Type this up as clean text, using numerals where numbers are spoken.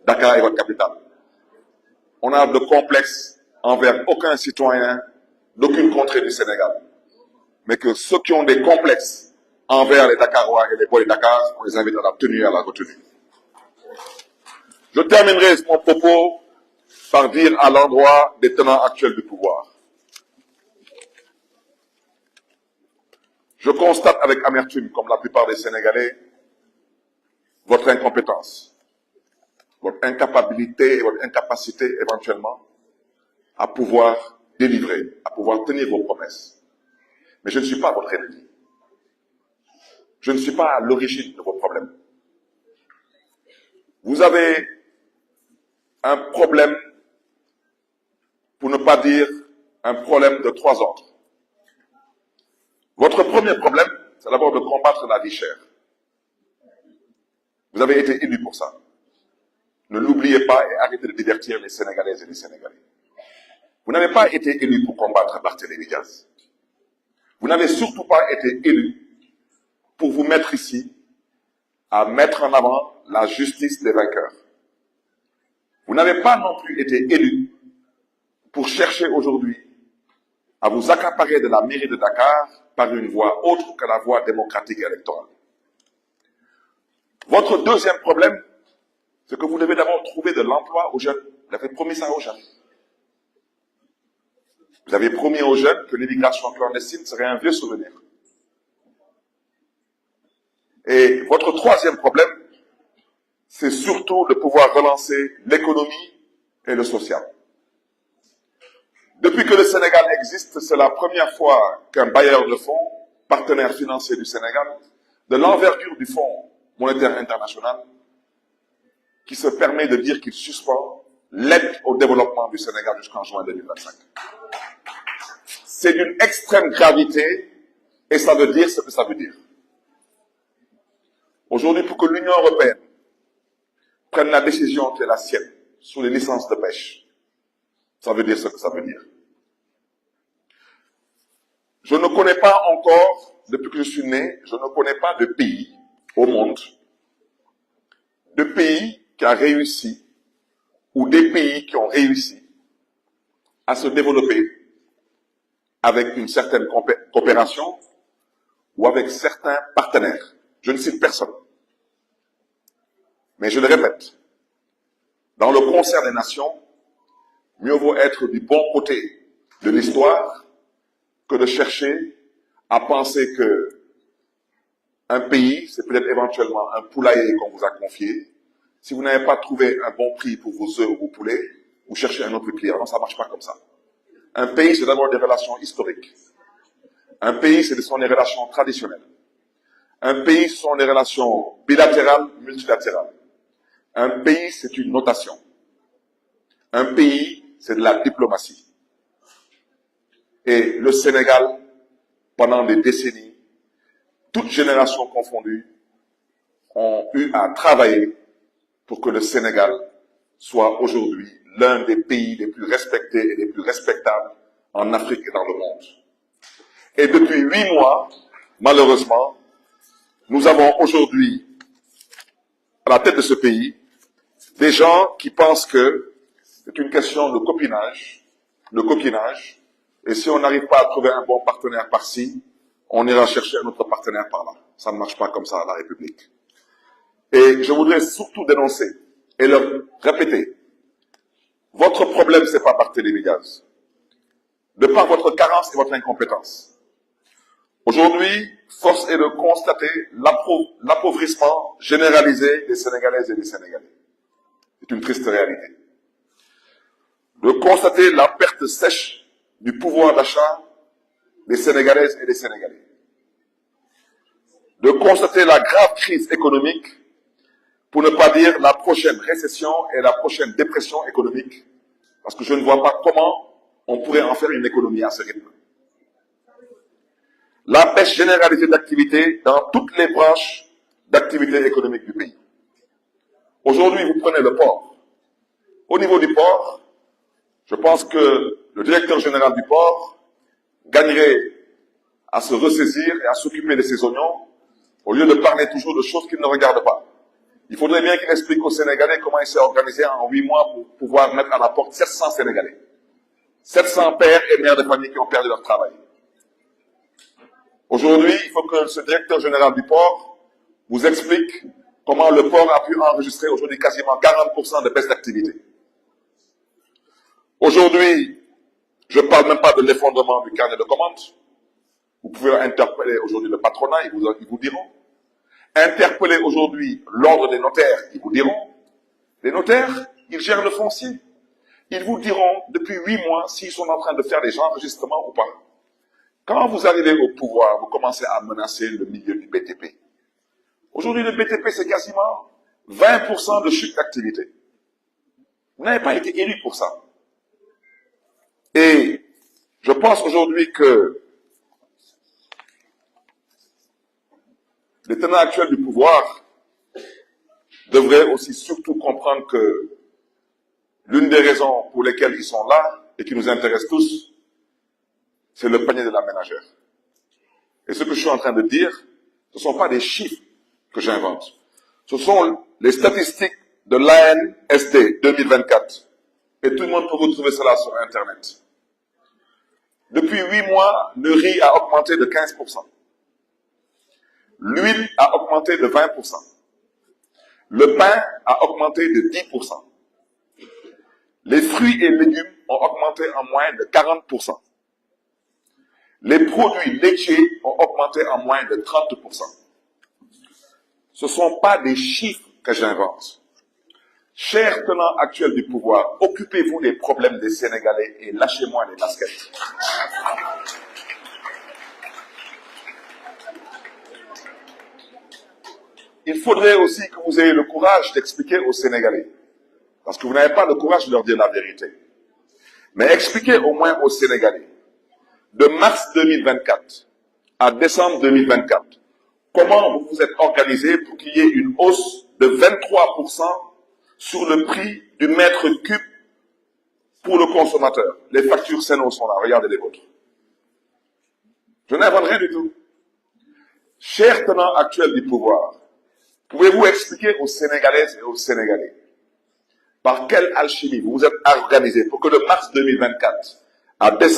Dakar est votre capitale. On a de complexe envers aucun citoyen d'aucune contrée du Sénégal. Mais que ceux qui ont des complexes envers les Dakarois et les bois de Dakar, on les invite à la tenue et à la retenue. Je terminerai mon propos par dire à l'endroit des tenants actuels du pouvoir. Je constate avec amertume, comme la plupart des Sénégalais, votre incompétence, votre incapabilité et votre incapacité éventuellement à pouvoir délivrer, à pouvoir tenir vos promesses. Mais je ne suis pas votre ennemi. Je ne suis pas à l'origine de vos problèmes. Vous avez un problème, pour ne pas dire un problème de 3 ordres. Votre premier problème, c'est d'abord de combattre la vie chère. Vous avez été élu pour ça. Ne l'oubliez pas et arrêtez de divertir les Sénégalaises et les Sénégalais. Vous n'avez pas été élu pour combattre Barthélémy Diaz. Vous n'avez surtout pas été élu pour vous mettre ici à mettre en avant la justice des vainqueurs. Vous n'avez pas non plus été élu pour chercher aujourd'hui à vous accaparer de la mairie de Dakar par une voie autre que la voie démocratique et électorale. Votre deuxième problème, c'est que vous devez d'abord trouver de l'emploi aux jeunes. Vous avez promis ça aux jeunes. Vous avez promis aux jeunes que l'immigration clandestine serait un vieux souvenir. Et votre troisième problème, c'est surtout de pouvoir relancer l'économie et le social. Depuis que le Sénégal existe, c'est la première fois qu'un bailleur de fonds, partenaire financier du Sénégal, de l'envergure du Fonds monétaire international, qui se permet de dire qu'il suspend l'aide au développement du Sénégal jusqu'en juin 2025. C'est d'une extrême gravité et ça veut dire ce que ça veut dire. Aujourd'hui, pour que l'Union européenne prenne la décision qui est la sienne sur les licences de pêche, ça veut dire ce que ça veut dire. Je ne connais pas encore, depuis que je suis né, je ne connais pas de pays au monde, de pays qui a réussi, ou des pays qui ont réussi à se développer avec une certaine coopération ou avec certains partenaires. Je ne cite personne. Mais je le répète, dans le concert des nations, mieux vaut être du bon côté de l'histoire que de chercher à penser que un pays, c'est peut-être éventuellement un poulailler qu'on vous a confié. Si vous n'avez pas trouvé un bon prix pour vos œufs ou vos poulets, vous cherchez un autre client. Non, ça ne marche pas comme ça. Un pays, c'est d'abord des relations historiques. Un pays, ce sont des relations traditionnelles. Un pays, ce sont des relations bilatérales, multilatérales. Un pays, c'est une notation. Un pays, c'est de la diplomatie. Et le Sénégal, pendant des décennies, toutes générations confondues, ont eu à travailler pour que le Sénégal soit aujourd'hui l'un des pays les plus respectés et les plus respectables en Afrique et dans le monde. Et depuis 8 mois, malheureusement, nous avons aujourd'hui, à la tête de ce pays, des gens qui pensent que c'est une question de coquinage, et si on n'arrive pas à trouver un bon partenaire par-ci, on ira chercher un autre partenaire par-là. Ça ne marche pas comme ça à la République. Et je voudrais surtout dénoncer et leur répéter, votre problème, c'est pas Barthélémy Diaz. De par votre carence et votre incompétence. Aujourd'hui, force est de constater l'appauvrissement généralisé des Sénégalaises et des Sénégalais. C'est une triste réalité. De constater la perte sèche du pouvoir d'achat des Sénégalaises et des Sénégalais. De constater la grave crise économique, pour ne pas dire la prochaine récession et la prochaine dépression économique, parce que je ne vois pas comment on pourrait en faire une économie à ce rythme. La baisse généralisée d'activité dans toutes les branches d'activité économique du pays. Aujourd'hui, vous prenez le port. Au niveau du port, je pense que le directeur général du port gagnerait à se ressaisir et à s'occuper de ses oignons, au lieu de parler toujours de choses qu'il ne regarde pas. Il faudrait bien qu'il explique aux Sénégalais comment il s'est organisé en 8 mois pour pouvoir mettre à la porte 700 Sénégalais. 700 pères et mères de famille qui ont perdu leur travail. Aujourd'hui, il faut que ce directeur général du port vous explique comment le port a pu enregistrer aujourd'hui quasiment 40% de baisse d'activité. Aujourd'hui, je ne parle même pas de l'effondrement du carnet de commandes. Vous pouvez interpeller aujourd'hui le patronat, ils vous diront. Interpeller aujourd'hui l'ordre des notaires, ils vous diront. Les notaires, ils gèrent le foncier. Ils vous diront depuis 8 mois s'ils sont en train de faire des enregistrements ou pas. Quand vous arrivez au pouvoir, vous commencez à menacer le milieu du BTP. Aujourd'hui, le BTP, c'est quasiment 20% de chute d'activité. Vous n'avez pas été élu pour ça. Et je pense aujourd'hui que les tenants actuels du pouvoir devraient aussi surtout comprendre que l'une des raisons pour lesquelles ils sont là et qui nous intéressent tous, c'est le panier de la ménagère. Et ce que je suis en train de dire, ce ne sont pas des chiffres que j'invente. Ce sont les statistiques de l'ANSD 2024. Et tout le monde peut retrouver cela sur Internet. Depuis 8 mois, le riz a augmenté de 15%. L'huile a augmenté de 20%. Le pain a augmenté de 10%. Les fruits et légumes ont augmenté en moyenne de 40%. Les produits laitiers ont augmenté en moyenne de 30%. Ce ne sont pas des chiffres que j'invente. Chers tenants actuels du pouvoir, occupez-vous des problèmes des Sénégalais et lâchez-moi les baskets. Il faudrait aussi que vous ayez le courage d'expliquer aux Sénégalais, parce que vous n'avez pas le courage de leur dire la vérité. Mais expliquez au moins aux Sénégalais, de mars 2024 à décembre 2024, comment vous vous êtes organisé pour qu'il y ait une hausse de 23% sur le prix du mètre cube pour le consommateur. Les factures Seno sont là, regardez les vôtres. Je n'invente rien du tout. Chers tenants actuels du pouvoir, pouvez-vous expliquer aux Sénégalaises et aux Sénégalais par quelle alchimie vous vous êtes organisé pour que de mars 2024 à décembre